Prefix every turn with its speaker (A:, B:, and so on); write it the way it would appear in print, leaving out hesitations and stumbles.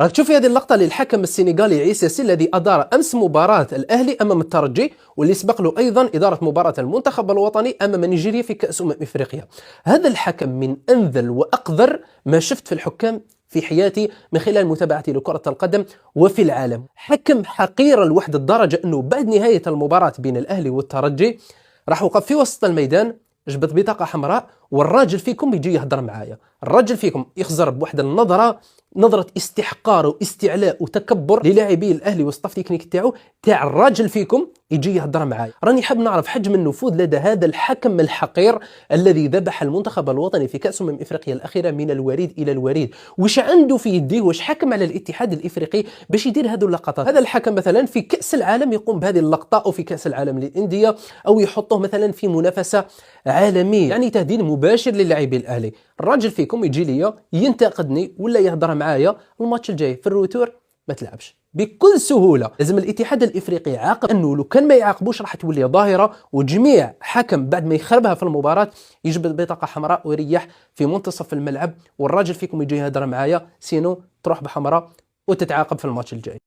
A: راك تشوف في هذه اللقطة للحكم السنغالي عيسى سي الذي أدار أمس مباراة الأهلي أمام الترجي، واللي سبق له أيضا إدارة مباراة المنتخب الوطني أمام نيجيريا في كأس إفريقيا. هذا الحكم من أنذل وأقذر ما شفت في الحكام في حياتي من خلال متابعتي لكرة القدم وفي العالم. حكم حقير لوحد الدرجة أنه بعد نهاية المباراة بين الأهلي والترجي راح وقف في وسط الميدان، جبت بطاقة حمراء، والراجل فيكم يجي يهضر معايا، الراجل فيكم يخزر بواحد النظرة، نظرة استحقار واستعلاء وتكبر للاعبي الاهلي والستاف تكنيك تاع الراجل فيكم يجي يهضر معايا. راني حاب نعرف حجم النفوذ لدى هذا الحكم الحقير الذي ذبح المنتخب الوطني في كأس افريقيا الاخيره من الوريد الى الوريد. واش عنده في يديه؟ واش حكم على الاتحاد الافريقي باش يدير هذو اللقطات؟ هذا الحكم مثلا في كأس العالم يقوم بهذه اللقطه، او في كأس العالم للانديه، او يحطه مثلا في منافسه عالميه، يعني تهديد مباشر للاعبي الاهلي. الراجل فيكم يجي لي ينتقدني ولا يهضر معايا، الماتش الجاي في الروتور ما تلعبش بكل سهوله. لازم الاتحاد الافريقي يعاقب، انه لو كان ما يعاقبوش راح تولي ظاهره، وجميع حكم بعد ما يخربها في المباراه يجبد بطاقه حمراء ويريح في منتصف الملعب، والراجل فيكم يجي يهضر معايا، سينو تروح بحمراء وتتعاقب في الماتش الجاي.